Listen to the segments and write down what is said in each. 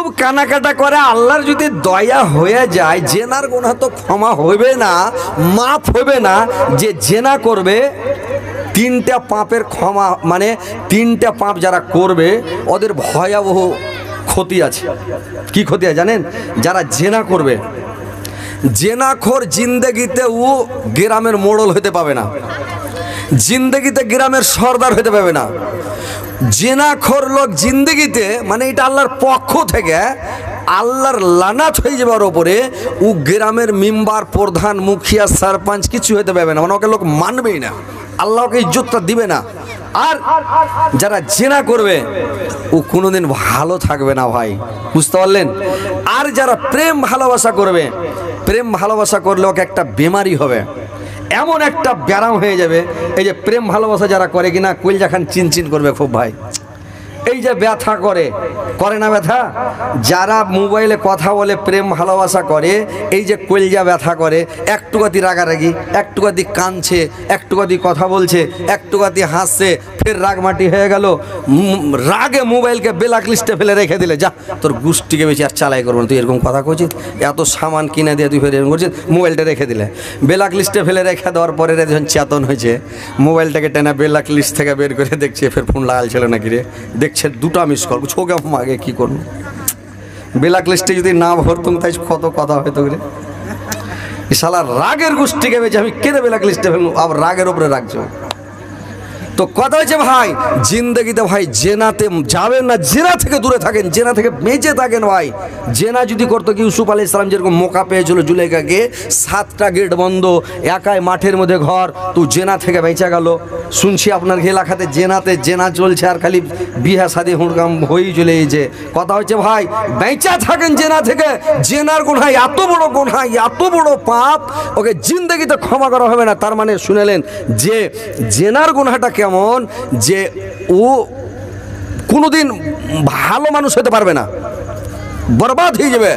খুব কানাকাটা করে, আল্লাহর যদি দয়া হয়ে যায় জেনার গুনাহ তো ক্ষমা হবে না, মাফ হবে না। যে জেনা করবে তিনটা পাপের ক্ষমা, মানে তিনটা পাপ যারা করবে ওদের ভয়াবহ ক্ষতি আছে। কি ক্ষতি আছে জানেন? যারা জেনা করবে, জেনাখোর জিন্দেগিতে ও গ্রামের মোড়ল হতে পাবে না, জিন্দেগিতে গ্রামের সর্দার হতে পাবে না। জেনাখোর লোক জিন্দেগিতে, মানে এটা আল্লাহর পক্ষ থেকে আল্লাহর লানাত হয়ে যাবে ওর ওপরে। ও গ্রামের মেম্বার, প্রধান, মুখিয়া, সরপঞ্চ কিছু হতে পারবে না, মানে ওকে লোক মানবেই না, আল্লাহকে ইজ্জতটা দিবে না। আর যারা জেনা করবে ও কোনোদিন ভালো থাকবে না ভাই, বুঝতে পারলেন? আর যারা প্রেম ভালোবাসা করবে, প্রেম ভালোবাসা করলে ওকে একটা বেমারি হবে, এমন একটা ব্যারাম হয়ে যাবে। এই যে প্রেম ভালোবাসা যারা করে কিনা কলজা খান চিনচিন করবে খুব ভাই। এই যে ব্যথা করে, করে না ব্যথা? যারা মোবাইলে কথা বলে প্রেম ভালোবাসা করে, এই যে কলজা ব্যথা করে, একটু গাতি রাগারাগি, একটু গাতি কাঁদছে, একটু গাতি কথা বলছে, একটু গাতি হাসছে, ফের রাগ মাটি হয়ে গেল, রাগে মোবাইলকে ব্ল্যাক লিস্টে ফেলে রেখে দিলে, যা তোর গোষ্ঠীকে বেশি আর চালাই করবো না, তুই এরকম কথা করছিস, এত সামান কিনে দিয়ে তুই ফের এরকম করছিস, মোবাইলটা রেখে দিলে। ব্ল্যাক লিস্টে ফেলে রেখে দেওয়ার পরে যখন চেতন হয়েছে, মোবাইলটাকে টেনে ব্ল্যাক লিস্ট থেকে বের করে দেখছে ফের ফোন লাগাল ছিল নাকি রে, দেখছে দুটা মিস কল, ছোকে আগে কী করবো, ব্ল্যাক লিস্টে যদি না ভরতুম তাই কত কথা হয়তো রে। শালা রাগের গোষ্ঠীকে বেঁচে আমি কেন ব্ল্যাক লিস্টে ফেলবো, আবার রাগের উপরে রাখছো। তো কথা হচ্ছে ভাই, জিন্দগিতে ভাই জেনাতে যাবেন না, জেনা থেকে দূরে থাকেন, জেনা থেকে বেঁচে থাকেন ভাই। জেনা যদি করতো কি ইউসুফ আলাইহিস সালাম যেরকম মোকা পেয়েছিল জুলেখাকে, 7টা গেট বন্ধ, একাই মাঠের মধ্যে ঘর, তো জেনা থেকে বেঁচে গেল। শুনছি আপনার এলাকাতে জেনাতে জেনা চলছে, আর খালি বিহা শাদী হুড়কাম হয়েই চলে গেছে। কথা হচ্ছে ভাই বেঁচে থাকেন জেনা থেকে। জেনার গুনাহ এত বড় গুনাহ, এত বড় পাপ, ওকে জিন্দগিতে ক্ষমা করা হবে না। তার মানে শুনেলেন যে জেনার গুনাহটা কেমন, যে ও কোনোদিন ভালো মানুষ হতে পারবে না, বরবাদ হয়ে যাবে।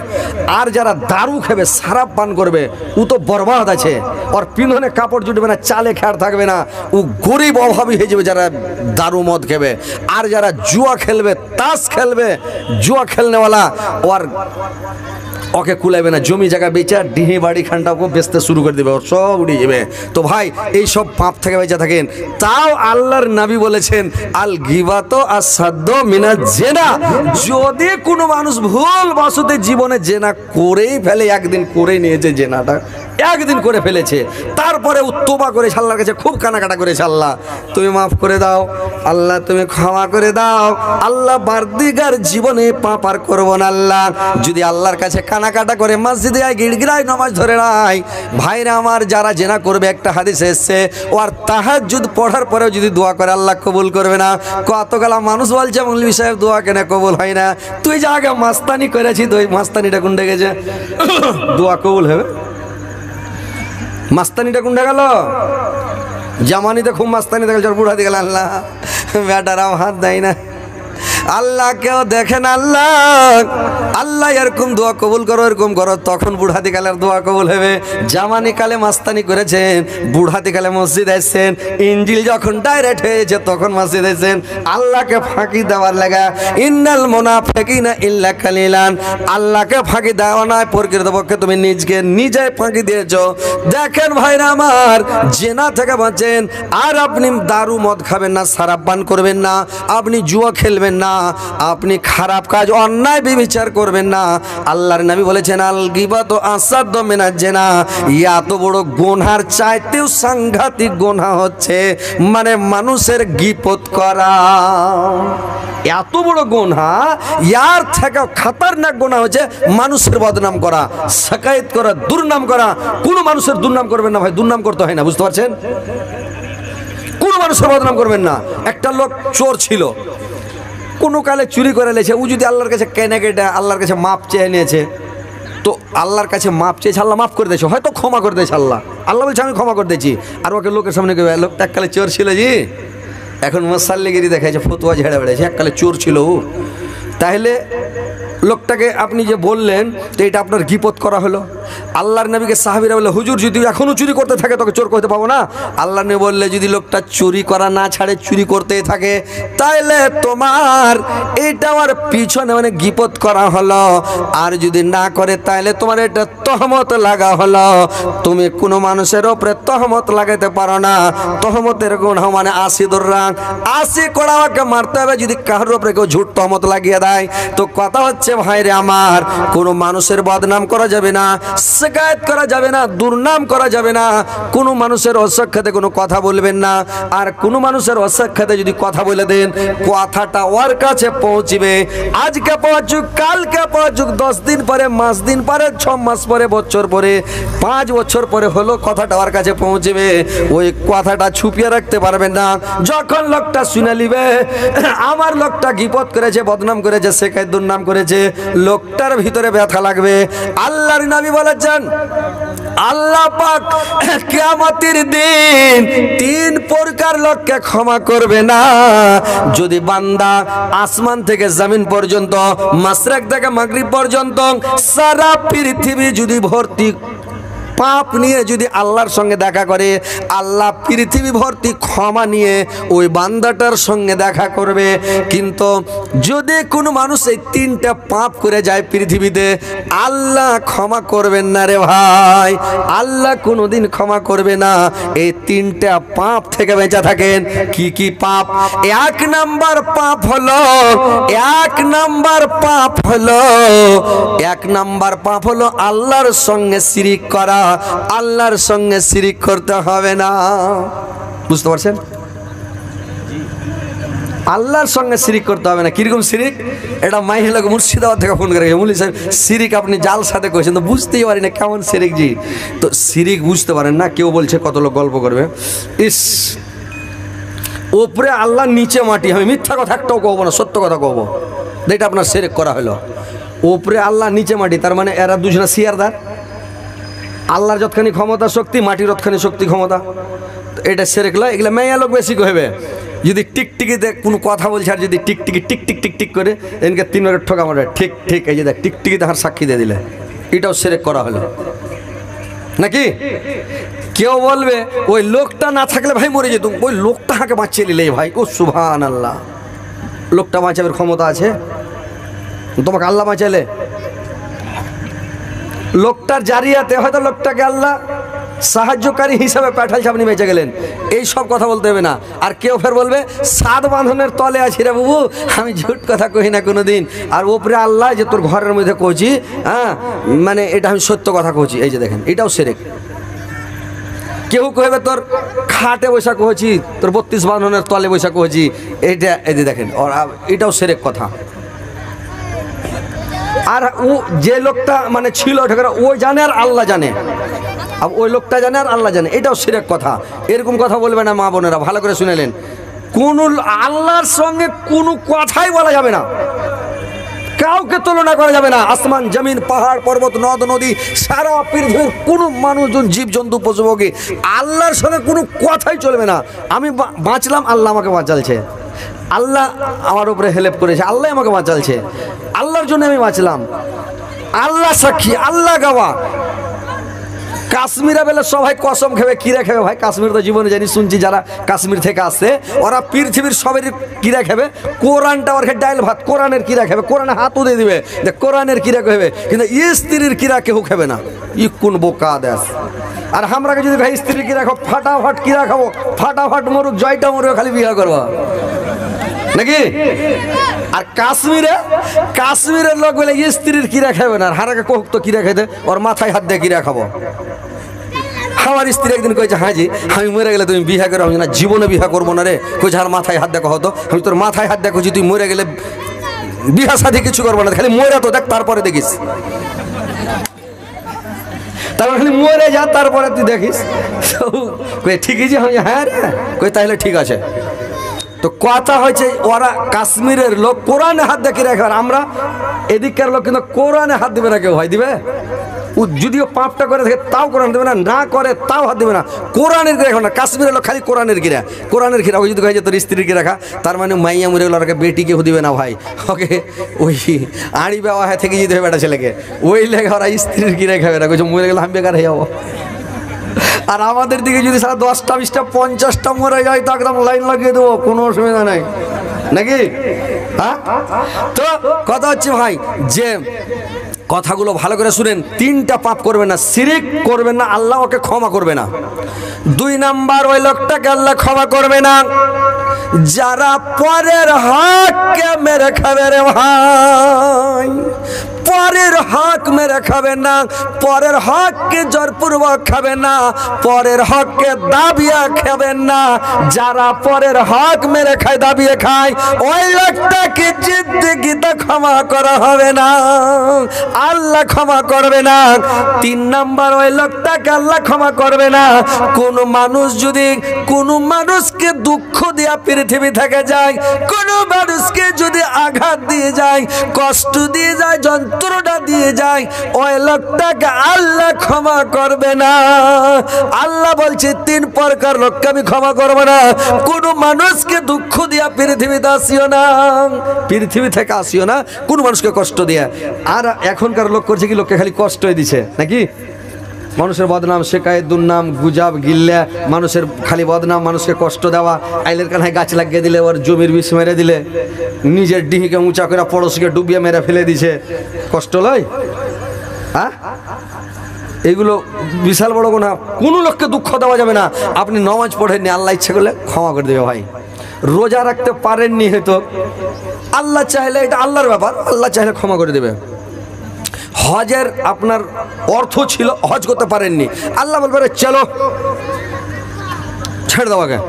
আর যারা দারু খাবে, সারাপ পান করবে, ও তো বরবাদ আছে, ওর পিছনে কাপড় জুটবে না, চালে খেয়ার থাকবে না, ও গরিব অভাবী হয়ে যাবে যারা দারু মদ খাবে। আর যারা জুয়া খেলবে, তাস খেলবে, জুয়া খেলনেওয়ালা, ওর ওকে কুলাইবে না, জমি জায়গা বেচা ডিহি বাড়ি খানটা ওকে বেচতে শুরু করে দেবে, ওর সব উড়ে যাবে। তো ভাই এই সব পাপ থেকে বেঁচে থাকেন। তাও আল্লাহর নবী বলেছেন আল গিবাতো আসাদ্দ মিনাজ জেনা। যদি কোনো মানুষ ভুল বশতে জীবনে জেনা করেই ফেলে, একদিন করে নিয়েছে জেনাটা, একদিন করে ফেলেছে, তারপরে তওবা করে আল্লাহর কাছে খুব কানাকাটা করেছে, আল্লাহ তুমি মাফ করে দাও, আল্লাহ তুমি ক্ষমা করে দাও, আল্লাহ বারদিগার জীবনে পাপ আর করবো না আল্লাহ। যদি আল্লাহর কাছে কানাকাটা করে মসজিদে আয়, গিড়গিড়ায় নামাজ ধরে নাই, ভাইরা আমার যারা জেনা করবে, একটা হাদিস এসছে, ও আর তাহাজ্জুদ পড়ার পরেও যদি দোয়া করে আল্লাহ কবুল করবে না। কতগুলা মানুষ বলছে মৌলভী সাহেব দোয়া কেন কবুল হয় না? তুই যা আগে মাস্তানি করেছি, তো ওই মাস্তানিটা কোনটা গেছে, দোয়া কবুল হবে? মাস্তানিটা কোনটা গেল? জামানিতে খুব মাস্তানি দেখে বুড়া দিয়ে গেল, আল্লাহ বেটারাও হাত দেয় না, আল্লাহ কেউ দেখেন, আল্লাহ আল্লাহ এরকম দোয়া কবুল করো, এরকম করো, তখন বুড়াতি কালের দোয়া কবুল হবে। জামানি কালে মাস্তানি করেছেন, বুড়াতি কালে মসজিদ এসছেন, ইনজিল যখন ডাইরেক্ট হয়েছে তখন মসজিদ এসছেন, আল্লাহকে ফাঁকি দেওয়ার লাগা। ইন্নাল মুনাফিকিনা ইল্লা কালিলান, আল্লাহকে ফাঁকি দেওয়া নয়, প্রকৃতপক্ষে তুমি নিজে ফাঁকি দিয়েছো। দেখেন ভাইরা আমার, জেনা থেকে বাঁচেন। আর আপনি দারু মদ খাবেন না, সারাপ পান করবেন না, আপনি জুয়া খেলবেন না, আপনি খারাপ কাজ অন্যায় বিবেচার করবেন না। আল্লাহর নবী বলেছেন আল গিবাতু আসাদ্দু মিনাজ জিনা, এত বড় গুনার চাইতেও সাংঘাতিক গুনাহ হচ্ছে মানে মানুষের গীবত করা। এত বড় গুনাহ, ইয়ার থেকে খতরনাক গুনাহ হচ্ছে মানুষের বদনাম করা, শাকায়েত করা, দুর্নাম করা। কোনো মানুষের দুর্নাম করবেন না ভাই, দুর্নাম করতে হয় না, বুঝতে পারছেন? কোনো মানুষের বদনাম করবেন না। একটা লোক চোর ছিল, কোনো কালে চুরি করে নিয়েছে, ও যদি আল্লাহর কাছে কেনে কেটে আল্লাহর কাছে মাপ চেয়ে নিয়েছে, তো আল্লাহর কাছে মাপ চেয়েছে, আল্লাহ মাফ করে দিয়েছে, হয়তো ক্ষমা করে দিয়েছে আল্লাহ। আল্লাহ বলছে আমি ক্ষমা করে দিয়েছি। আর ওকে লোকের সামনে লোকটা এককালে চোর ছিল জি, এখন মশাল্লিগিরি দেখাইছে, ফতুয়া ঝেড়ে বেড়েছে, এককালে চোর ছিল ও। তাহলে লোকটাকে আপনি যে বললেন তো এটা আপনার গীপত করা হলো। আল্লাহর নবীকে সাহাবীরা বলে, হুজুর যদি এখনো চুরি করতে থাকে তোকে চোর করতে পাবো না? আল্লাহ নবী বললে, যদি লোকটা চুরি করা না ছাড়ে চুরি করতেই থাকে তাহলে তোমার এটা আমার পিছনে মানে গীপত করা হলো, আর যদি না করে তাহলে তোমার এটা তহমত লাগা হলো। তুমি কোনো মানুষের ওপরে তহমত লাগাতে পারো না। তহমতের গুণ মানে 80 দর্রাং 80 কড়াকে মারতে হবে যদি কারোর ওপরে কেউ ঝুট তহমত লাগিয়ে দেয়। তো কথা হচ্ছে ভাইরে আমার, কোনো মানুষের বদনাম করা যাবে না, শিকায়ত করা যাবে না, দুর্নাম করা যাবে না, কোনো মানুষের অসাক্ষাতে কোনো কথা বলবেন না। আর কোনো মানুষের অসাক্ষাতে যদি কথা বলে দেন কথাটা ওর কাছে পৌঁছবে। আজকে পৌঁছুক, কালকে পৌঁছুক, 10 দিন পরে, মাস দিন পরে, 6 মাস পরে, বছর পরে, 5 বছর পরে হলো কথাটা ওর কাছে পৌঁছবে। ওই কথাটা ছুপিয়ে রাখতে পারবেন না। যখন লোকটা শুনে নিবে আমার লোকটা গীপত করেছে, বদনাম করেছে, শেখায় দুর্নাম করেছে, লোকটার ভিতরে ব্যথা লাগবে। আল্লাহর নবী বলেছেন, আল্লাহ পাক কিয়ামতের দিন 3 প্রকার লোককে ক্ষমা করবে না। যদি বান্দা আসমান থেকে জমিন পর্যন্ত, মাশরিক থেকে মাগরিব পর্যন্ত সারা পৃথিবী যদি ভর্তি পাপ নিয়ে যদি আল্লাহর সঙ্গে দেখা করে, আল্লাহ পৃথিবী ভর্তি ক্ষমা নিয়ে ওই বান্দাটার সঙ্গে দেখা করবে। কিন্তু যদি কোনো মানুষ এই 3টা পাপ করে যায় পৃথিবীতে, আল্লাহ ক্ষমা করবেন না রে ভাই, আল্লাহ কোনোদিন ক্ষমা করবে না। এই 3টা পাপ থেকে বেঁচে থাকেন। কি কি পাপ? 1 নাম্বার পাপ হলো, 1 নাম্বার পাপ হলো, 1 নাম্বার পাপ হলো আল্লাহর সঙ্গে শিরিক করা। আল্লাহর সঙ্গে শিরিক করতে হবে না। বুঝতে পারছেন? আল্লাহর সঙ্গে শিরিক করতে হবে না। কিরকম শিরিক? এটা মাইহে লোক মুর্শিদাবাদ থেকে ফোন করে, মুলি সাহেব শিরিক আপনি জাল সাথে করেছেন, তো বুঝতেই পারি না কেমন শিরিক জি। তো শিরিক বুঝতে পারেন না, কেউ বলছে কত লোক গল্প করবে, ইস ওপরে আল্লাহ নিচে মাটি। আমি মিথ্যা কথা একটাও কব না, সত্য কথা কব। এটা আপনার শিরিক করা হলো। ওপরে আল্লাহ নিচে মাটি, তার মানে এরা দুজনা শেয়ারদার। আল্লাহর যতখানি ক্ষমতা শক্তি, মাটির যতখানি শক্তি ক্ষমতা। এটা শিরক লয়। এগুলো মেয়া লোক বেশি কইবে। যদি টিকটিকিতে কোনো কথা বলছে আর যদি টিকটিকি টিক টিক টিক টিক করে এনকে 3 বার ঠোকা মারবে, ঠিক ঠিক, এই যে দেখ টিকটিকিতে হার সাক্ষী দিয়ে দিলে, এটাও শিরক করা হলো নাকি? কেউ বলবে ওই লোকটা না থাকলে ভাই মরে যেত, ওই লোকটা হাঁকে বাঁচিয়ে নিলে ভাই। ও সুবহানাল্লাহ, লোকটা বাঁচাবার ক্ষমতা আছে? তোমাকে আল্লাহ বাঁচালে? লোকটার জারিয়াতে হয়তো লোকটাকে আল্লাহ সাহায্যকারী হিসাবে পাঠাইছে, আপনি বেঁচে গেলেন। এই সব কথা বলতে হবে না। আর কেউ ফের বলবে 7 বাঁধনের তলে আছি রে বাবু, আমি ঝুট কথা কই না কোনো দিন। আর ওপরে আল্লাহ যে তোর ঘরের মধ্যে কইছি, হ্যাঁ মানে এটা আমি সত্য কথা কইছি। এই যে দেখেন, এটাও শিরক। কেউ কইবে তোর খাটে বৈশা কইছি, তোর 32 বাঁধনের তলে বৈশা কইছি, এইটা এই যে দেখেন, এটাও শিরক কথা। আর ও যে লোকটা মানে ছিল ওই জানে আর আল্লাহ জানে, আর ওই লোকটা জানে আর আল্লাহ জানে, এটাও শিরক কথা। এরকম কথা বলবে না মা বোনেরা, ভালো করে শুনেলেন। কোন আল্লাহর সঙ্গে কোনো কথাই বলা যাবে না, কাউকে তুলনা করা যাবে না। আসমান জমিন পাহাড় পর্বত নদ নদী সারা পৃথিবীর কোনো মানুষজন জীবজন্তু পশুপক্ষী আল্লাহর সঙ্গে কোনো কথাই চলবে না। আমি বাঁচলাম, আল্লাহ আমাকে বাঁচালছে, আল্লাহ আমার উপরে হেল্প করেছে, আল্লাহ আমাকে বাঁচালছে, আল্লাহর জন্য আমি বাঁচলাম, আল্লাহ সাক্ষী, আল্লাহ গাওয়া। কাশ্মীরে বেলে সবাই কসম খাবে, কিরা খাবে ভাই? কাশ্মীর তো জীবনে জানি শুনছি, যারা কাশ্মীর থেকে আসে ওরা পৃথিবীর সবের কিরা খাবে। কোরআনটা ওর ডাইল ভাত, কোরআনের কিরা খাবে, কোরআনে হাতও দিয়ে দিবে যে কোরআনের কিরা খাবে, কিন্তু স্ত্রীর কিরা কেউ খাবে না। ই কোন বোকা দেশ। আর আমরাকে যদি ভাই স্ত্রীর কিরা খাবো, ফাটাফাট কিরা খাবো, ফাটাফাট মরুক, জয়টা মরুক, খালি বিয়ে করবো নাকি? আর কাশ্মীরের লোক বলে স্ত্রীর কিরা খাবে না, আর হারাকে কোক তো কিরা খাইতে, ওর মাথায় হাত দিয়ে কিরা খাবো। আমার স্ত্রী একদিন কয়েছে, হ্যাঁ জি আমি মরে গেলে তুমি বিহা করো। আমি না, জীবনে বিহা করবো না রে। কইছে আর মাথায় হাত দেখো হতো, আমি তোর মাথায় হাত দেখো, তুই মরে গেলে বিহা সাথে কিছু করবো না, খালি মরে তো দেখ, তারপরে দেখিস। তারপর খালি মরে যা, তারপরে তুই দেখিস। ঠিকই যে হ্যাঁ রে, কই তাহলে ঠিক আছে। তো কথা হয়েছে ওরা কাশ্মীরের লোক কোরআনে হাত দেখে রাখে, আর আমরা এদিককার লোক কিন্তু কোরআনে হাত দিবে না। কেউ ভাই দিবে? ও যদিও পাপটা করে থাকে তাও কোরআন দেবে না, না করে তাও হাত দেবে না। কোরআনের গিরা না, কাশ্মীর হলো খালি কোরআনের গিরা, কোরআনের গিরা। ওই যদি কয়ে যে তোর স্ত্রীকে রাখা, তার মানে মাইয়া মরে গেলো, ওকে বেটিকে দিবে না ভাই, ওকে ওই আড়ি বেওয়া থেকে যেতে হবে বেটা ছেলেকে, ওই লেগে ওরা স্ত্রীর গিরা খাবে না, কিছু মরে গেলে আমি বেকার হয়ে যাবো। আর আমাদের দিকে যদি সারা 10টা 20টা 50টা মরে যায় তো একদম লাইন লাগিয়ে দেবো, কোনো অসুবিধা নাই নাকি? হ্যাঁ, তো কথা হচ্ছে ভাই যে কথাগুলো ভালো করে শুনেন। 3টা পাপ করবেন না, শিরিক করবেন না, আল্লাহ ওকে ক্ষমা করবে না। 2 নাম্বার, ওই লোকটাকে আল্লাহ ক্ষমা করবে না যারা পরের হককে মেরে খাবে রে ভাই। পরের হক মেরে খাবে না, পরের হককে জোরপূর্বক খাবে না, পরের হককে দাবিয়ে খাবেন না। যারা পরের হক মেরে খায়, দাবিয়ে খায়, ওই লোকটাকে জিন্দেগিতে ক্ষমা করা হবে না, আল্লাহ ক্ষমা করবে না। 3 নাম্বার, ওই লোকটাকে আল্লাহ ক্ষমা করবে না কোন মানুষ যদি কোন মানুষকে দুঃখ দিয়া পৃথিবী থেকে যায়, কোন মানুষকে যদি আঘাত দিয়ে যায়, কষ্ট দিয়ে যায়, যন্ত্রণা দিয়ে যায়, ওই লোকটাকে আল্লাহ ক্ষমা করবে না। আল্লাহ বলছে 3 প্রকার লোককে আমি ক্ষমা করবো না। কোন মানুষকে দুঃখ দিয়া পৃথিবীতে আসিও না, পৃথিবী থেকে আসিও না কোন মানুষকে কষ্ট দিয়া। আর এখনকার লোক করছে কি, লোককে খালি কষ্টই দিছে নাকি? মানুষের বদনাম, শেখায়ত, দুর্নাম, গুজাব, গিল্লা, মানুষের খালি বদনাম, মানুষকে কষ্ট দেওয়া, আইলের কানায় গাছ লাগিয়ে দিলে, ওর জমির বিষ মেরে দিলে, নিজের ডিহিকে উঁচা করে পড়োশকে ডুবিয়ে মেরে ফেলে দিছে, কষ্ট লয়? হ্যাঁ, এইগুলো বিশাল বড় গুনাহ। কোনো লোককে দুঃখ দেওয়া যাবে না। আপনি নামাজ পড়েননি, আল্লাহ ইচ্ছে করলে ক্ষমা করে দেবে ভাই। রোজা রাখতে পারেননি হয়তো, আল্লাহ চাইলে, এটা আল্লাহর ব্যাপার, আল্লাহ চাইলে ক্ষমা করে দেবে। হজের আপনার অর্থ ছিল, হজ করতে পারেননি, আল্লাহ বলবে চলো ছেড়ে দাও আগে।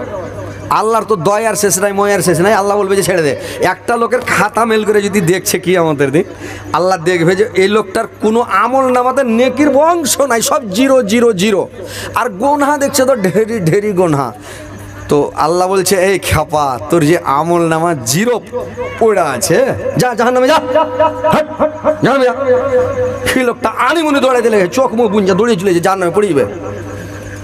আল্লাহর তো দয়ার শেষ নাই, ময়ার শেষ নাই, আল্লাহ বলবে যে ছেড়ে দে। একটা লোকের খাতা মেল করে যদি দেখছে কি আমাদের দিন, আল্লাহ দেখবে যে এই লোকটার কোনো আমল নামাতে নেকির বংশ নাই, সব 0 0 0। আর গোনহা দেখছে তো ঢেরি ঢেরি গোনহা। তো আল্লাহ বলছে এই খাপা, তোর যে আমল নামা 0 পড়া আছে, যা জাহান্নামে যা, জাহান্নামে যা। সেই লোকটা আনিমুনি দৌড়াইতে লেগে, চোখ মুখ বুঞ্জা দৌড়িয়ে চলেছে, জাহান্নামে পড়ে যাবে,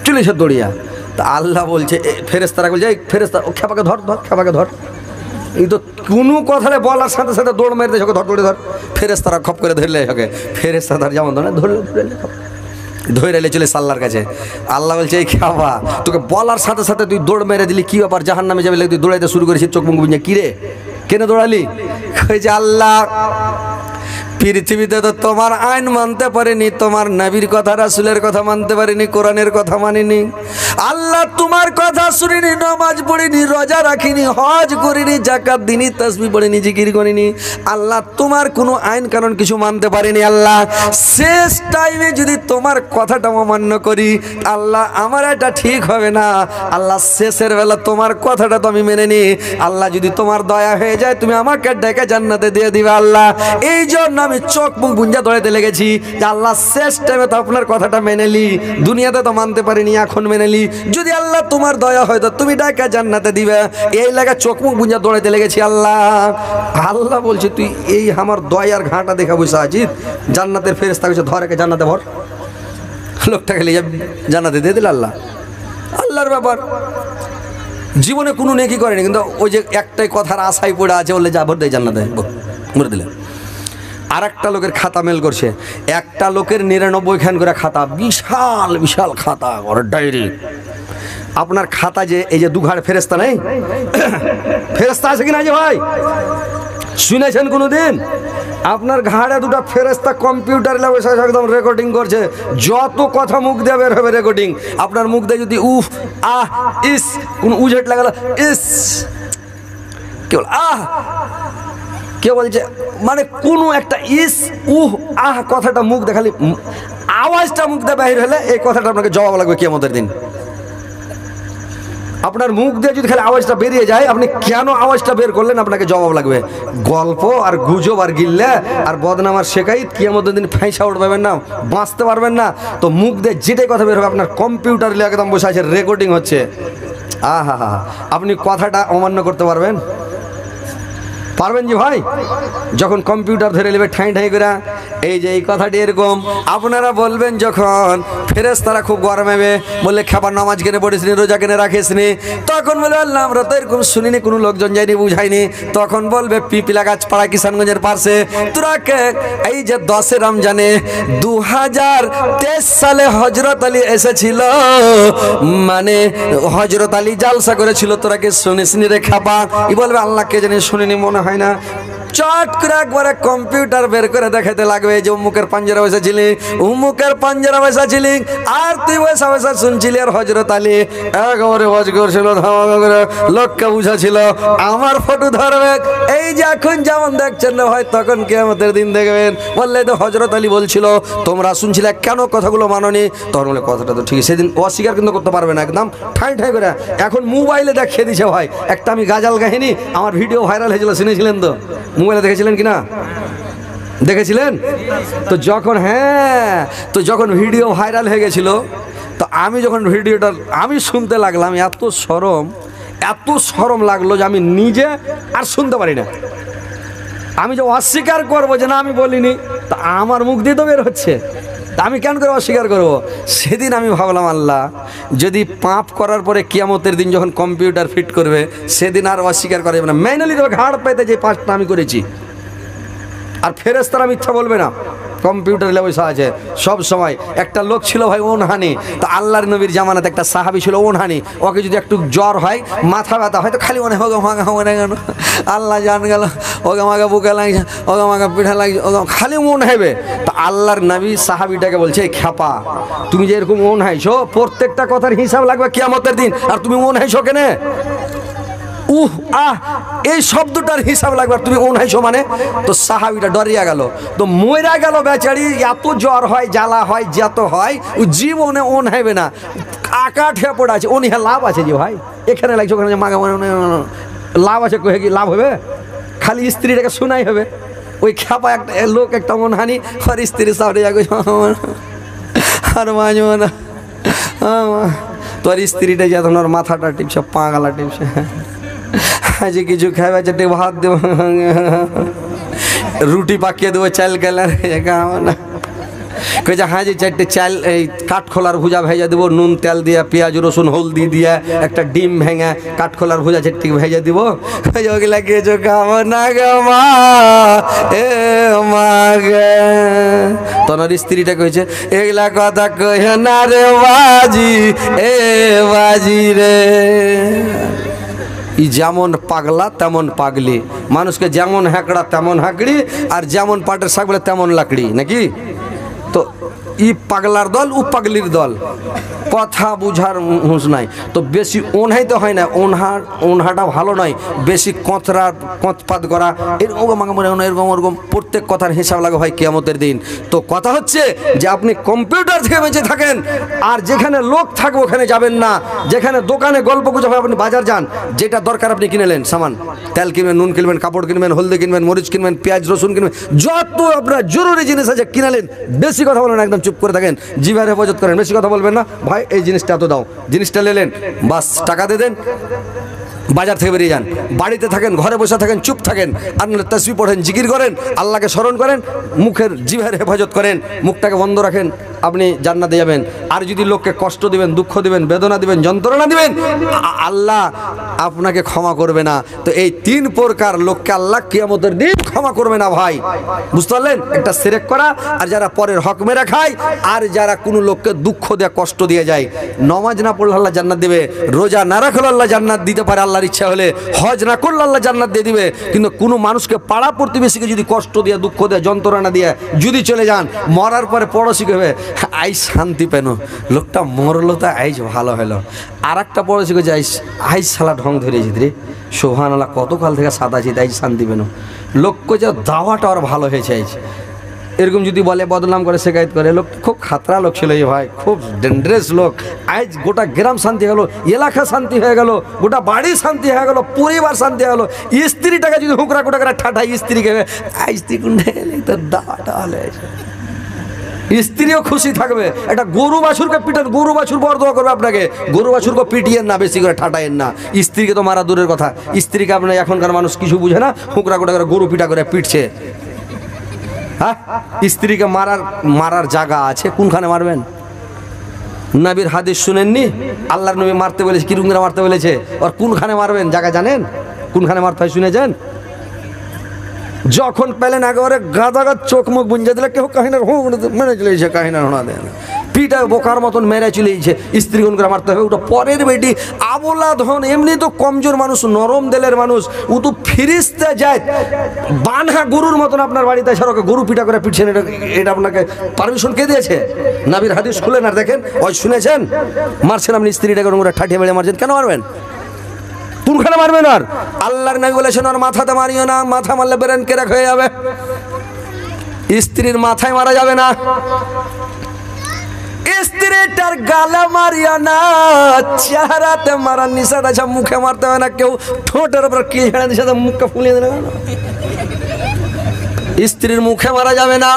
চলেছে দৌড়িয়া। তা আল্লাহ বলছে, ফেরেশতারা বলছে এই ফেরেশতা, ও খেপাকে ধর ধর, খেপাকে ধর। এই তো কোনো কথালে বলার সাথে সাথে দৌড় মেরে দেয়, ধর দৌড়ে ধর। ফেরেশতারা খপ করে ধরলে ওকে, ফেরেশতা ধর যেমন ধরে ধরলে ধরে এলে চলে আল্লাহর কাছে। আল্লাহ বলছে এই খাবা, তোকে বলার সাথে সাথে তুই দৌড় মেরে দিলি, কি ব্যাপার? জাহান্নামে যাবে, তুই দৌড়াইতে শুরু করেছিস, চোখ মুখ বুঝে কি রে, কেন দৌড়ালি? যে আল্লাহ পৃথিবীতে তো তোমার আইন মানতে পারিনি, তোমার নবীর কথা, রাসূলের কথা মানতে পারিনি, কোরআনের কথা মানিনি। আল্লাহ তোমার কথা শুনিনি, নামাজ পড়িনি, রোজা রাখিনি, হজ করিনি, যাকাত দিনি, তাসবিহ পড়িনি, জিকির করিনি। আল্লাহ তোমার কোনো আইন কানুন কিছু মানতে পারিনি। আল্লাহ শেষ টাইমে যদি তোমার কথাটা অমান্য করি, আল্লাহ আমার এটা ঠিক হবে না। আল্লাহ শেষের বেলা তোমার কথাটা তো আমি মেনে নিই। আল্লাহ যদি তোমার দয়া হয়ে যায়, তুমি আমাকে ডেকে জান্নাতে দিয়ে দিবে। আল্লাহ এই জন্য আমি চোখ মুখ বুঞ্জা দৌড়াইতে লেগেছি যে আল্লাহ শেষ টাইমে তো আপনার কথাটা মেনে নি, দুনিয়াতে তো মানতে পারিনি, এখন মেনে নি। যদি আল্লাহ তোমার দয়া হয় তো তুমি ডাকা জান্নাতে দিবে, এই লাগা চোখ মুখ বুঞ্জা দৌড়াইতে লেগেছি। আল্লাহ আল্লাহ বলছে তুই এই আমার দয়ার ঘাটা দেখা বসে আছিস, জান্নাতের ফেরেশতা কইছে ধর একে জান্নাতে ভর। লোকটাকে নিয়ে জান্নাতে দিয়ে দিল আল্লাহ। আল্লাহর ব্যাপার। জীবনে কোনো নেকি করেনি, কিন্তু ওই যে একটাই কথার আশায় পড়ে আছে, বললে যা ভর দেয় জান্নাতে, মরে দিলে। আর একটা লোকের খাতা মেল করছে, একটা লোকের 99 খান করে খাতা, বিশাল বিশাল খাতা, ওর ডায়েরি। আপনার খাতা যে এই যে দুঘাড় ফেরেশতা নেই, ফেরেশতা আছে কিনা যে ভাই শুনেছেন কোনোদিন? আপনার ঘাড়ে দুটো ফেরেশতা কম্পিউটার বসে একদম রেকর্ডিং করছে, যত কথা মুখ দিয়ে বের হবে রেকর্ডিং। আপনার মুখ দিয়ে যদি উফ আহ ইস কোন উজেট লাগালো, ইস কেবল আহ, কে বলছে মানে কোনো একটা ইস উহ আহ কথাটা মুখ দেখালি, আওয়াজটা মুখ দিয়ে বাহির হলে এই কথাটা আপনাকে জবাব লাগবে কিয়ামতের দিন। আপনার মুখ দিয়ে যদি খালি আওয়াজটা বেরিয়ে যায়, আপনি কেন আওয়াজটা বের করলেন আপনাকে জবাব লাগবে। গল্প আর গুজব আর গিল্লা আর বদনাম আর শেখাইত কিয়ামতের দিন ফাঁসা উঠতে পারবেন না, বাঁচতে পারবেন না। তো মুখ দিয়ে যেটাই কথা বের হবে আপনার কম্পিউটার একদম বসে আছে, রেকর্ডিং হচ্ছে। আহা হা, আপনি কথাটা অমান্য করতে পারবেন? পারবেন জি ভাই? যখন কম্পিউটার ধরে নেবে ঠাঁই ঠাঁই করে এই যে এই কথাটি এরকম আপনারা বলবেন যখন ফেরেশতারা খুব গরমাবে, বললে খাবার নামাজ কেনে পড়িস নি, রোজা কেনে রাখিস নি, তখন বলে আল্লাহ আমরা তো এরকম শুনিনি, কোনো লোকজন যায়নি, বুঝায়নি। তখন বলবে পিপিলা গাছ পাড়া কিষানগঞ্জের পাশে তোরা এই যে 10 রমজানে 2023 সালে হযরত আলী এসেছিল, মানে হযরত আলী জালসা করেছিল, তোরা কি শুনিসনি রে খাপা? ই বলবে আল্লাহকে জানি শুনিনি, মনে হয় না। চট করে একবারে কম্পিউটার বের করে দেখাতে লাগবে যে অমুকের পাঞ্জারা বসেছিলি, অমুকের পাঞ্জারা বসেছিলি, আর তুই বসা বসা শুনছিলি। আর হযরত আলী একেবারে ওয়াজ করছিল, ধামাকা করে লোককে বুঝাছিল আমার ফটো ধরবে। এই যে এখন যেমন দেখছেন না ভাই, তখন কিয়ামতের দিন দেখবেন। বললে তো হযরত আলী বলছিল তোমরা শুনছিলে, কেন কথাগুলো মানোনি? তখন বলে কথাটা তো ঠিক, সেদিন অস্বীকার কিন্তু করতে পারবে না, একদম ঠাই ঠাই করে। এখন মোবাইলে দেখিয়ে দিছে ভাই, একটা আমি গাজাল কাহিনী, আমার ভিডিও ভাইরাল হয়েছিল, শুনেছিলেন তো? মোবাইলে দেখেছিলেন কিনা? দেখেছিলেন তো? যখন তো যখন ভিডিও ভাইরাল হয়ে গেছিল, তো আমি যখন ভিডিওটা আমি শুনতে লাগলাম, এত শরম লাগলো যে আমি নিজে আর শুনতে পারি না। আমি যে অস্বীকার করবো যে না আমি বলিনি, তা আমার মুখ দিয়ে তো বের হচ্ছে, তা আমি কেন করে অস্বীকার করব? সেদিন আমি ভাবলাম আল্লাহ যদি পাপ করার পরে কিয়ামতের দিন যখন কম্পিউটার ফিট করবে, সেদিন আর অস্বীকার করা যাবে না, ম্যানুয়ালি দেবে ঘাড় পেতে যে পাঁচটা আমি করেছি। আর ফেরেশতারা মিথ্যা বলবে না, কম্পিউটার বসে আছে সব সময়। একটা লোক ছিল ভাই ওনহানি, তো আল্লাহর নবীর জামানাতে একটা সাহাবী ছিল ওনহানি, ওকে যদি একটু জ্বর হয়, মাথা ব্যথা হয়, তো খালি মনে হয় মনে গেল আল্লাহ জান গেল, ওকে আমাকে বুকে লাগছে, ওকে আমাকে পিঠা লাগছে, ওকে খালি মনে হবে। তো আল্লাহর নবী সাহাবীটাকে বলছে খ্যাপা তুমি যে এরকম মন হাইছো, প্রত্যেকটা কথার হিসাব লাগবে কিয়ামতের দিন, আর তুমি মন হাইছো কেনে? এই শব্দটার হিসাব লাগবে, তুমি ওনাইছো মানে? তো সাহাবীটা ডরিয়া গেল, তো মইরা গেল বেচারি। এত জ্বর হয়, জ্বালা হয়, যত হয়, ও জীবনে ওন হাইবে না, আকাঠে পড়ে আছে। ওনি লাভ আছে যে ভাই, এখানে লাগছে ওখানে মাগা লাভ আছে, কহে কি লাভ হবে? খালি স্ত্রীটাকে শোনাই হবে। ওই খ্যাপা একটা লোক একটা মনহানি, আর স্ত্রীর সামনে আর মাঝে না তোর স্ত্রীটা যে ওর মাথাটা টিপছে, পা গালা টিপছে, আজ কিছু খাইবা, চারটে ভাত দেবো, রুটি পাকিয়ে দেবো, চাল গেলার না কইছে হ্যাঁ যে চারটে চাল এই কাঠখোলার ভুজা ভেজা দেবো, নুন তেল দিয়ে, পেঁয়াজ রসুন হলদি দিয়ে, একটা ডিম ভেঙে কাঠখোলার ভুজা চারটি ভেজে দিব। ওগুলা কিছু খাবো না গে মা, এ মা গে। তোর স্ত্রীটা কইছে এগুলা কথা কই না রে বাজি, এ বাজি রে। যেমন পাগলা তেমন পাগলি, মানুষকে যেমন হ্যাঁকড়া তেমন হ্যাঁকড়ি, আর যেমন পাটের শাক বলে তেমন লাকড়ি নাকি? তো ই পাগলার দল, ও পাগলির দল, কথা বুঝার হুঁশ নাই। তো বেশি ওনহাইতে হয় না, ওনহাটা ভালো নয়, বেশি কঁতপাত করা, এরকম মনে হয় এরকম ওরকম, প্রত্যেক কথার হিসাব লাগে হয় কিয়ামতের দিন। তো কথা হচ্ছে যে আপনি কম্পিউটার থেকে বেঁচে থাকেন, আর যেখানে লোক থাকবে ওখানে যাবেন না। যেখানে দোকানে গল্প গুজব হয়, আপনি বাজার যান, যেটা দরকার আপনি কিনে নেন সামান, তেল কিনবেন, নুন কিনবেন, কাপড় কিনবেন, হলদি কিনবেন, মরিচ কিনবেন, পেঁয়াজ রসুন কিনবেন, যত আপনার জরুরি জিনিস আছে কিনে নেন। বেশি কথা বলেন, একদম চুপ করে থাকেন, জিভার হেফাজত করেন, বেশি কথা বলবেন না। ভাই এই জিনিসটা এত দাও, জিনিসটা নিলেন, বাস টাকা দিয়ে দেন, বাজার থেকে বেরিয়ে যান। বাড়িতে থাকেন, ঘরে বসে থাকেন, চুপ থাকেন, আর তাসবিহ পড়েন, জিকির করেন, আল্লাহকে স্মরণ করেন, মুখের জিভার হেফাজত করেন, মুখটাকে বন্ধ রাখেন, আপনি জান্নাতে যাবেন। আর যদি লোককে কষ্ট দিবেন, দুঃখ দিবেন, বেদনা দিবেন, যন্ত্রণা দিবেন, আল্লাহ আপনাকে ক্ষমা করবে না। তো এই 3 প্রকার লোককে আল্লাহ কিয়ামতের দিন ক্ষমা করবে না ভাই, বুঝতে পারলেন? একটা শিরক করা, আর যারা পরের হক মেরে খায়, আর যারা কোনো লোককে দুঃখ দেয়, কষ্ট দিয়ে যায়। নামাজ না পড়লে আল্লাহ জান্নাত দিবে, রোজা না রাখলে আল্লাহ জান্নাত দিতে পারে আল্লাহর ইচ্ছা হলে, হজ না করলে আল্লাহ জান্নাত দিয়ে দিবে। কিন্তু কোনো মানুষকে পাড়া প্রতিবেশীকে যদি কষ্ট দিয়ে, দুঃখ দেয়, যন্ত্রণা দিয়ে যদি চলে যান, মরার পরে পড়োশি কবে আইস শান্তি পেন, লোকটা মরলো তা আইস ভালো হলো। আর একটা পড়োশি কে যাইস আইস শালা ঢং ধরেছি রে, সোহানাল্লাহ কতকাল থেকে সাদা আছি, তাই শান্তি পেন। লোক যে দাওয়াটা আর ভালো হয়েছে আইস, এরকম যদি বলে বদনাম করে, শেখায়ত করে, লোক খুব খাতরা লোক ছিল এই ভাই, খুব ডেঞ্জারাস লোক। আজ গোটা গ্রাম শান্তি হয়ে গেল, এলাকা শান্তি হয়ে গেল, গোটা বাড়ি শান্তি হয়ে গেল, পরিবার শান্তি হয়ে গেল। স্ত্রীটাকে যদি হুকরা কুটা করে ঠাঠাই স্ত্রীকে, আজ স্ত্রী কুন্ডে গেলে তোর দাওয়াটা ভালো হয়েছে, স্ত্রীও খুশি থাকবে। একটা গরু বাছুরকে পিটান, গরু বাছুর বরদোয়া করবে আপনাকে, গরু বাছুরকে পিটিয়েন না, বেশি করে ঠাটাইয়েন না। স্ত্রীকে তো মারা দূরের কথা, স্ত্রীকে আপনার এখনকার মানুষ কিছু বুঝে না, হুকরা কুটা করে গরু পিটা করে পিটছে। হ্যাঁ, স্ত্রীকে মারার জায়গা আছে, কোনখানে মারবেন? নবীর হাদিস শুনেননি? আল্লাহর নবী মারতে বলেছে, কিরকম করে মারতে বলেছে, আর কোনখানে মারবেন জায়গা জানেন? কোনখানে মারতে হয় শুনেছেন? যখন পেলেন একেবারে গাদা চোখ মুখ বুঞ্জে দিলে কেউ কাহিনার মেরে চলেছে, কাহিনার হোনা দেন, পিঠা বোকার মতন মেরে চলেছে, স্ত্রী কোন করে মারতে হবে? ওটা পরের বেটি আবলা ধন, এমনি তো কমজোর মানুষ, নরম দিলের মানুষ, ও তো ফিরিস্তে যায় বানহা গরুর মতন আপনার বাড়িতে এসে ওকে গরু পিঠা করে পিটছেন, এটা আপনাকে পারমিশন কে দিয়েছে? নবীর হাদিস খুলেন আর দেখেন, ওই শুনেছেন? মারছেন আপনি স্ত্রীটাকে ওরা ঠাঠিয়ে বেড়ে মারছেন, কেন মারবেন? কোনখানে মারবেন? আর আল্লাহর নবী বলেছেন আর মাথাতে মারিও না, মাথা মারলে ব্রেন কেরাক হয়ে যাবে। স্ত্রীর মাথায় মারা যাবে না, স্ত্রীটার গালে মারিও না, চেহারাতে মারার নিষেধ আছে, মুখে মারতে হবে না। কেউ ঠোঁটের উপর কিল ছেড়ে দিচ্ছে তো মুখটা ফুলিয়ে দেবে, স্ত্রীর মুখে মারা যাবে না,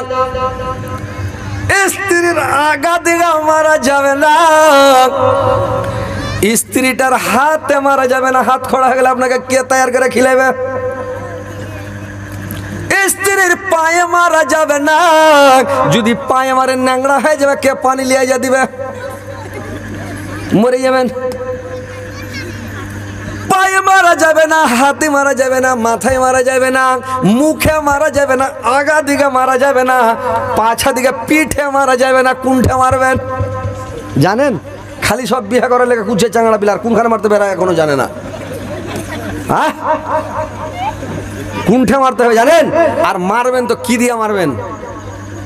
স্ত্রীর আগা দিগা মারা যাবে না, স্ত্রীটার হাতে মারা যাবে না। হাত খোড়া হয়ে গেলে আপনাকে কে তৈরি করে খিলাবে? স্ত্রীর পায়ে মারা যাবে না, যদি পায়ে মারে ন্যাংরা হয়ে যাবে, কে পানি লিয়ে যা দিবে, মরে যাবেন। পায়ে মারা যাবে না, হাতে মারা যাবে না, মাথায় মারা যাবে না, মুখে মারা যাবে না, আগা দিকে মারা যাবে না, পাছা দিকে পিঠে মারা যাবে না। কোনঠে মারবেন জানেন? খালি সব বিয়ে করার লেগে কুচে চাংড়া বিলার, কোনখানে মারতে বেড়া এখনো জানে না। হ্যাঁ, কোনঠে মারতে হবে জানেন? আর মারবেন তো কি দিয়ে মারবেন?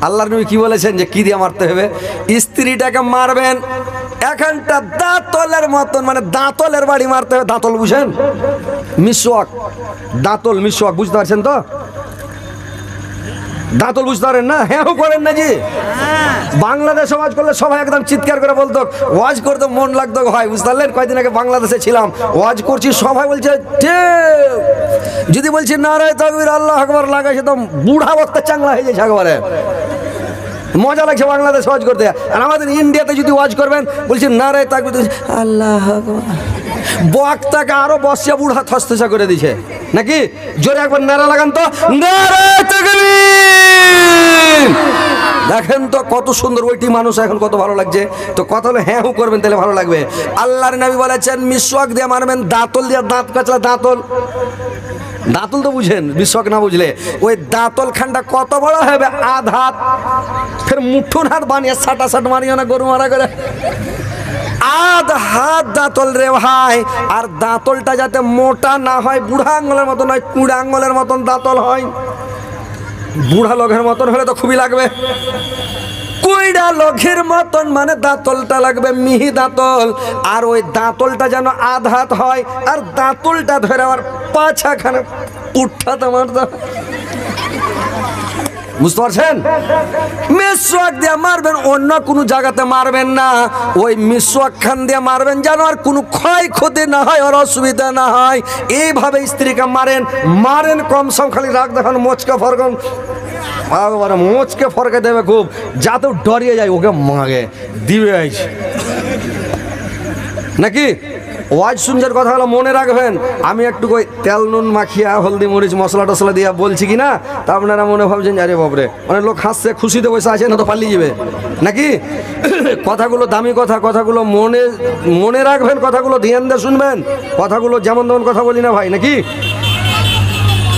আল্লাহর নবী কি বলেছেন যে কি দিয়ে মারতে হবে? স্ত্রীটাকে মারবেন এখানটা দাঁতলের মতন, মানে দাঁতলের বাড়ি মারতে হবে। দাঁতল বুঝেন? মিসওয়াক, দাঁতল মিসওয়াক বুঝতে পারছেন তো? দাঁতল বুঝতে পারেন না? হ্যাঁ করেন না জি? বাংলাদেশে ওয়াজ করলে সবাই একদম চিৎকার করে বলতো, ওয়াজ করতে মন লাগতো ভাই, বুঝতে পারলেন? কয়েকদিন আগে বাংলাদেশে ছিলাম, ওয়াজ করছি, সবাই বলছে ঠিক, যদি বলছি নারায়ে তাকবীর আল্লাহু আকবার লাগাইছে তো বুড়া বক্তা চাংলা হয়ে যাচ্ছে একবারে। মজা লাগছে বাংলাদেশ ওয়াজ করতে। আর আমাদের ইন্ডিয়াতে যদি ওয়াজ করবেন, বলছি নারায়ে তাকবীর আল্লাহু আকবার, বক্তাকে আরো বসিয়া বুড়া থসথসা করে দিছে নাকি? জোরে একবার নারা লাগান তো, নারায়ে তাকবীর। দেখেন তো কত সুন্দর, ওইটি মানুষ এখন কত ভালো লাগছে। তো কথা হলো হ্যাঁ হু করবেন, তাহলে ভালো লাগবে। আল্লাহর নবী বলেছেন মিসওয়াক দিয়ে মারবেন, দাঁতল দিয়ে, দাঁত কাচলা দাঁতল, দাঁতল তো বুঝেন, মিসওয়াক না বুঝলে ওই দাঁতল খানটা কত বড় হবে? আধ হাত, ফের মুঠুন হাত বানিয়ে সাটা সাট মারিও না, গরু মারা করে আধ হাত দাঁতল রে ভাই। আর দাঁতলটা যাতে মোটা না হয়, বুড়া আঙ্গুলের মতন হয়, কুড়া আঙ্গুলের মতন দাঁতল হয়। বুড়া লোকের মতন হলে তো খুবই লাগবে, কুইড়া লোকের মতন মানে দাঁতলটা লাগবে মিহি দাঁতল। আর ওই দাঁতলটা যেন আধ হাত হয়, আর দাঁতলটা ধরে আমার পাছাখানে উঠাতে মারতে, বুঝতে পারছেন? মিসওয়াক দিয়ে মারবেন, অন্য কোনো জায়গাতে মারবেন না। ওই মিসওয়াক খান দিয়ে মারবেন যেন আর কোনো ক্ষয়ক্ষতি না হয়, আর অসুবিধা না হয়। এইভাবে স্ত্রীকে মারেন, মারেন কম সম, খালি রাখ দেখান মোচকে ফরকন, মোচকে ফরকে দেবে খুব, যাতে ডরিয়ে যায়, ওকে মাগে দিবে নাকি? ওয়াজ শুনছেন, কথা হলো মনে রাখবেন। আমি একটু ওই তেল নুন মাখিয়া হলদি মরিচ মশলা টসলা দিয়া বলছি কি না, তা আপনারা মনে ভাবছেন আরে বাপরে অনেক লোক হাসছে, খুশিতে বসে আছে, না তো পালিয়ে যাবে নাকি? কথাগুলো দামি কথা, কথাগুলো মনে রাখবেন, কথাগুলো ধ্যান দিয়ে শুনবেন, কথাগুলো যেমন তেমন কথা বলি না ভাই নাকি?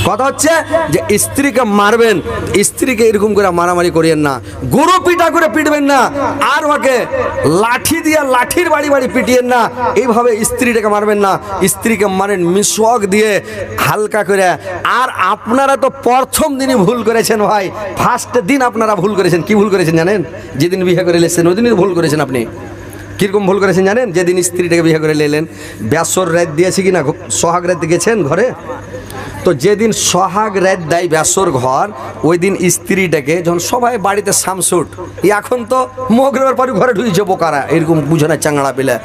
কথা হচ্ছে যে স্ত্রীকে মারবেন, স্ত্রীকে এরকম করে মারামারি করিয়েন না, গরু পিটা করে পিটবেন না, আর ওকে লাঠি দিয়ে লাঠির বাড়ি বাড়ি পিটিয়েন না। এইভাবে স্ত্রীটাকে মারবেন না, স্ত্রীকে মারেন মিসওয়াক দিয়ে হালকা করে। আর আপনারা তো প্রথম দিনই ভুল করেছেন ভাই, ফার্স্ট দিন আপনারা ভুল করেছেন। কি ভুল করেছেন জানেন? যেদিন বিয়ে করে এসেছেন ওই দিনই ভুল করেছেন আপনি। কীরকম ভুল করেছেন জানেন? যেদিন স্ত্রীটাকে বিয়ে করে এলেন, ব্যাসর রাত দিয়েছে কি না, সোহাগ রাত গেছেন ঘরে, তো যেদিন সোহাগ রাত দেয় ব্যাসর ঘর, ওই দিন স্ত্রীটাকে যখন সবাই বাড়িতে সামসুট, এখন তো মগরবের পরে ঘরে ঢুকেছে বোকারা, এরকম বুঝে না চাংড়া পেলে,